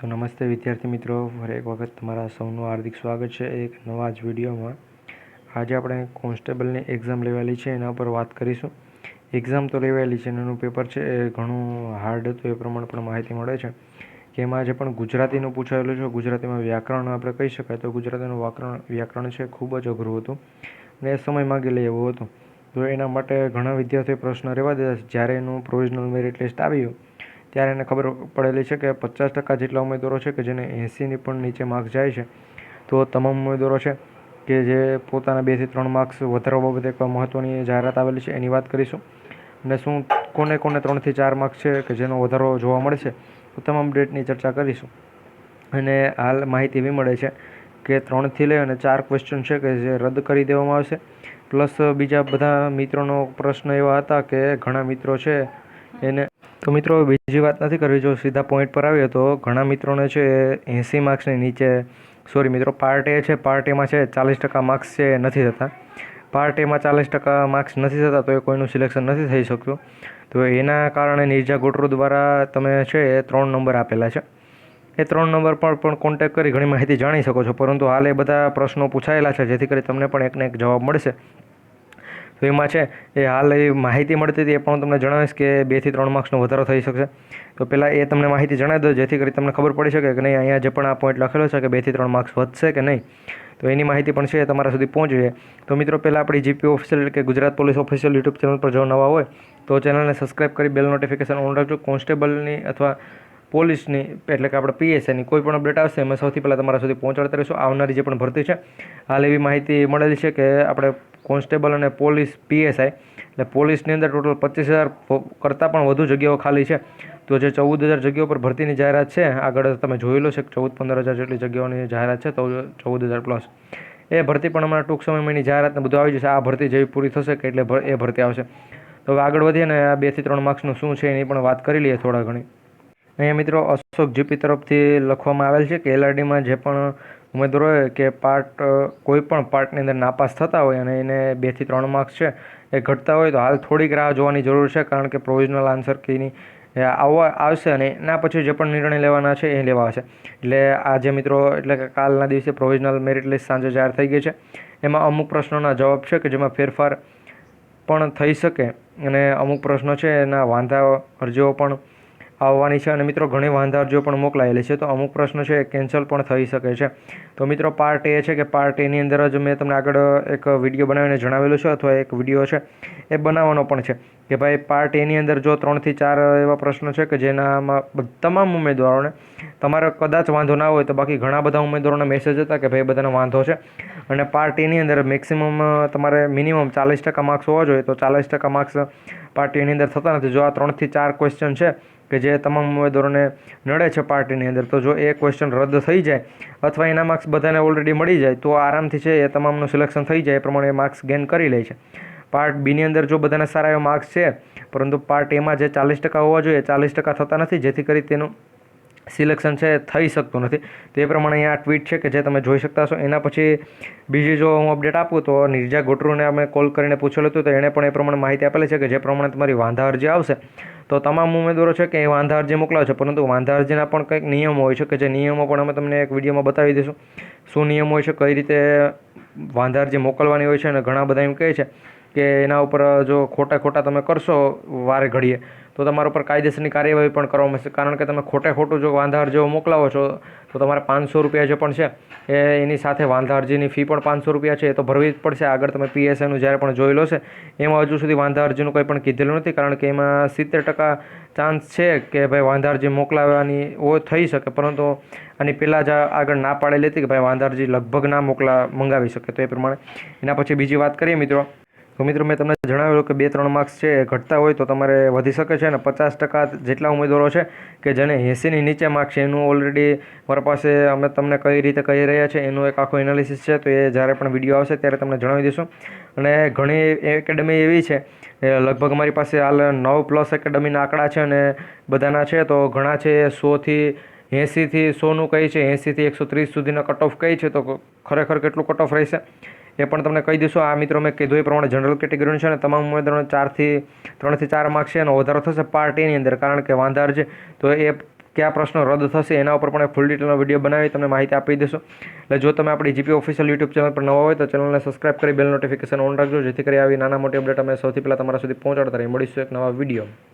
તો નમસ્તે વિદ્યાર્થી મિત્રો, ફરી એક વખત તમારા સૌનું હાર્દિક સ્વાગત છે એક નવા જ વિડીયોમાં। આજે આપણે કોન્સ્ટેબલની એક્ઝામ લેવાયેલી છે એના પર વાત કરીશું। એક્ઝામ તો લેવાયેલી છે, એનું પેપર છે એ ઘણું હાર્ડ હતું એ પ્રમાણે પણ માહિતી મળે છે કે એમાં આજે પણ ગુજરાતીનું પૂછાયેલું છે। ગુજરાતીમાં વ્યાકરણ આપણે કહી શકાય તો ગુજરાતીનું વ્યાકરણ છે ખૂબ જ અઘરું હતું અને એ સમય માગી લે એવું હતું। તો એના માટે ઘણા વિદ્યાર્થીઓએ પ્રશ્ન રહેવા દીધા। જ્યારે એનું પ્રોવિઝનલ મેરિટ લિસ્ટ આવ્યું ત્યારે એને ખબર પડેલી છે કે 50% જેટલા ઉમેદવારો છે કે જેને 80ની પણ નીચે માર્ક્સ જાય છે। તો તમામ ઉમેદવારો છે કે જે પોતાના 2 થી 3 માર્ક્સ વધારવા બાબતે એક મહત્ત્વની જાહેરાત આવેલી છે એની વાત કરીશું અને શું કોને 3 થી 4 માર્ક્સ છે કે જેનો વધારો જોવા મળશે તો તમામ ડેટની ચર્ચા કરીશું। અને હાલ માહિતી એવી મળે છે કે 3 થી લઈ અને 4 ક્વેશ્ચન છે કે જે રદ કરી દેવામાં આવશે। પ્લસ બીજા બધા મિત્રોનો પ્રશ્ન એવા હતા કે ઘણા મિત્રો છે એને તો મિત્રો બીજી વાત નથી કરવી, જો સીધા પોઈન્ટ પર આવીએ તો ઘણા મિત્રોને છે 80 માર્ક્સની નીચે સોરી મિત્રો પાર્ટ એ છે, પાર્ટ એમાં છે 40% માર્ક્સ છે એ નથી થતા। પાર્ટ એમાં 40% માર્ક્સ નથી થતા તો એ કોઈનું સિલેક્શન નથી થઈ શકતું। તો એના કારણે નિર્જા ગોટરુ દ્વારા તમે છે એ 3 નંબર આપેલા છે। એ 3 નંબર પર પણ કોન્ટેક્ટ કરી ઘણી માહિતી જાણી શકો છો, પરંતુ હાલ એ બધા પ્રશ્નો પૂછાયેલા છે જેથી કરી તમને પણ એકને એક જવાબ મળશે। તો એમાં છે એ હાલ એ માહિતી મળતી હતી એ પણ તમને જણાવીશ કે 2 થી 3 માર્ક્સનો વધારો થઈ શકશે। તો પહેલાં એ તમને માહિતી જણાવી દો જેથી કરી તમને ખબર પડી શકે કે નહીં અહીંયા જે પણ આ પોઈન્ટ લખેલો છે કે 2 થી 3 માર્ક્સ વધશે કે નહીં, તો એની માહિતી પણ છે એ તમારા સુધી પહોંચી જાય। તો મિત્રો પહેલાં આપણી જીપી ઓફિશિયલ એટલે કે Gujarat police official YouTube channel પર જો નવા હોય તો ચેનલને સબસ્ક્રાઈબ કરી બેલ નોટિફિકેશન ઓન રાખજો। કોન્સ્ટેબલની અથવા પોલીસની એટલે કે આપણે પીએસઆઈની કોઈ પણ અપડેટ આવશે એમાં સૌથી પહેલાં તમારા સુધી પહોંચાડતા રહીશું। આવનારી જે પણ ભરતી છે હાલ એવી માહિતી મળેલી છે કે આપણે કોન્સ્ટેબલ અને પોલીસ પીએસઆઈ એટલે પોલીસની અંદર ટોટલ 25,000 કરતાં પણ વધુ જગ્યાઓ ખાલી છે। તો જે 14,000 જગ્યાઓ પર ભરતીની જાહેરાત છે આગળ તમે જોઈ લો છે કે 14-15,000 જેટલી જગ્યાઓની જાહેરાત છે, તો 14,000 પ્લસ એ ભરતી પણ અમારા ટૂંક સમયમાં એની જાહેરાતને બધું આવી જશે। આ ભરતી જેવી પૂરી થશે કે એટલે એ ભરતી આવશે। તો હવે આગળ વધીએ ને આ 2 થી 3 માર્ક્સનું શું છે એની પણ વાત કરી લઈએ થોડા ઘણી। અહીંયા મિત્રો અશોક જીપી તરફથી લખવામાં આવેલ છે કે એલઆરડીમાં જે પણ ઉમેદવારો હોય કે કોઈ પણ પાર્ટની અંદર નાપાસ થતા હોય અને એને 2 થી 3 માર્ક્સ છે એ ઘટતા હોય તો હાલ થોડીક રાહ જોવાની જરૂર છે, કારણ કે પ્રોવિઝનલ આન્સર કીની આવશે અને એના પછી જે પણ નિર્ણય લેવાના છે એ લેવા આવશે। એટલે આજે મિત્રો એટલે કે કાલના દિવસે પ્રોવિઝનલ મેરિટ લિસ્ટ સાંજે જાહેર થઈ ગઈ છે। એમાં અમુક પ્રશ્નોના જવાબ છે કે જેમાં ફેરફાર પણ થઈ શકે અને અમુક પ્રશ્નો છે એના વાંધા અરજીઓ પણ આવવાની છે અને મિત્રો ઘણી વાંધા અરજીઓ પણ મોકલાયેલી છે, તો અમુક પ્રશ્ન છે એ કેન્સલ પણ થઈ શકે છે। તો મિત્રો પાર્ટ એ છે કે પાર્ટ એની અંદર જ મેં તમને આગળ એક વિડીયો બનાવીને જણાવેલું છે અથવા એક વિડીયો છે એ બનાવવાનો પણ છે કે ભાઈ પાર્ટ એની અંદર જો 3 થી 4 એવા પ્રશ્નો છે કે જેનામાં તમામ ઉમેદવારોને તમારે કદાચ વાંધો ના હોય તો બાકી ઘણા બધા ઉમેદવારોના મેસેજ હતા કે ભાઈ બધાનો વાંધો છે અને પાર્ટ એની અંદર મેક્સિમમ તમારે મિનિમમ 40% માર્ક્સ હોવા જોઈએ, તો 40% માર્ક્સ પાર્ટ એની અંદર થતા નથી। જો આ 3 થી 4 ક્વેશ્ચન છે કે જે તમામ ઉમેદવારોને નડે છે પાર્ટીની અંદર, તો જો એ ક્વેશ્ચન રદ થઈ જાય અથવા એના માર્ક્સ બધાને ઓલરેડી મળી જાય તો આરામથી છે એ તમામનું સિલેક્શન થઈ જાય, એ પ્રમાણે એ માર્ક્સ ગેઇન કરી લે છે। પાર્ટ બીની અંદર જો બધાને સારા એવા માર્ક્સ છે પરંતુ પાર્ટ એમાં જે 40% હોવા જોઈએ 40% થતા નથી, જેથી કરી તેનું સિલેક્શન છે થઈ શકતું નથી। તો એ પ્રમાણે અહીંયા ટ્વીટ છે કે જે તમે જોઈ શકતા છો। એના પછી બીજી જો હું અપડેટ આપું તો નિર્જા ગોટરુને અમે કોલ કરીને પૂછેલું હતું તો એણે પણ એ પ્રમાણે માહિતી આપેલી છે કે જે પ્રમાણે તમારી વાંધા અરજી આવશે તો તમામ ઉમેદવારો છે કે એ વાંધા અરજી મોકલાવે છે, પરંતુ વાંધા અરજીના પણ કંઈક નિયમો હોય છે કે જે નિયમો પણ અમે તમને એક વિડીયોમાં બતાવી દઈશું શું નિયમ હોય છે, કઈ રીતે વાંધા અરજી મોકલવાની હોય છે। અને ઘણા બધા એમ કહે છે કે એના ઉપર જો ખોટા તમે કરશો વારે ઘડીએ તો તમારા ઉપર કાયદેસરની કાર્યવાહી પણ કરવામાં આવશે, કારણ કે તમે ખોટું જો વાંધા અરજીઓ મોકલાવો છો તો તમારે 500 રૂપિયા જે પણ છે એ એની સાથે વાંધા અરજીની ફી પણ 500 રૂપિયા છે એ તો ભરવી જ પડશે। આગળ તમે પીએસઆઈનું જ્યારે પણ જોઈ લો છે એમાં હજુ સુધી વાંધા અરજીનું કંઈ પણ કીધેલું નથી, કારણ કે એમાં 70% ચાન્સ છે કે ભાઈ વાંધા અરજી મોકલાવવાની થઈ શકે, પરંતુ આની પહેલાં જ આગળ ના પાડેલી હતી કે ભાઈ વાંધા અરજી લગભગ ના મંગાવી શકે। તો એ પ્રમાણે એના પછી બીજી વાત કરીએ મિત્રો, તો મિત્રો મેં તમને જણાવેલું કે 2-3 માર્ક્સ છે એ ઘટતા હોય તો તમારે વધી શકે છે અને 50% જેટલા ઉમેદવારો છે કે જેને 80ની નીચે માર્ક્સ છે એનું ઓલરેડી મારા પાસે અમે તમને કઈ રીતે કહી રહ્યા છે એનું એક આખું એનાલિસિસ છે, તો એ જ્યારે પણ વિડીયો આવશે ત્યારે તમને જણાવી દઈશું। અને ઘણી એકેડમી એવી છે લગભગ મારી પાસે હાલ 9+ એકેડમીના આંકડા છે અને બધાના છે તો ઘણા છે 100થી 80થી 100નું કહી છે, 80થી 130 સુધીના કટ ઓફ કહી છે, તો ખરેખર કેટલું કટ ઓફ રહેશે એ પણ તમને કહી દઈશું। આ મિત્રો મેં કીધું એ પ્રમાણે જનરલ કેટેગરીનું છે અને તમામ ઉમેદવારોને 3 થી 4 માર્ક્સ છે એનો વધારો થશે પાર્ટ એની અંદર, કારણ કે વાંધા અરજી તો એ કયા પ્રશ્નો રદ થશે એના ઉપર પણ ફૂલ ડિટેલનો વિડીયો બનાવી તમને માહિતી આપી દઈશું. એટલે જો તમે આપણી જીપી ઓફિશિયલ યુટ્યુબ ચેનલ પર નવા હોય તો ચેનલને સબસ્ક્રાઇબ કરી બેલ નોટિફિકેશન ઓન રાખજો, જેથી કરી આવી નાના મોટી અપડેટ અમે સૌથી પહેલાં તમારા સુધી પહોંચાડતા રહીએ. મળીશું એક નવા વિડીયો.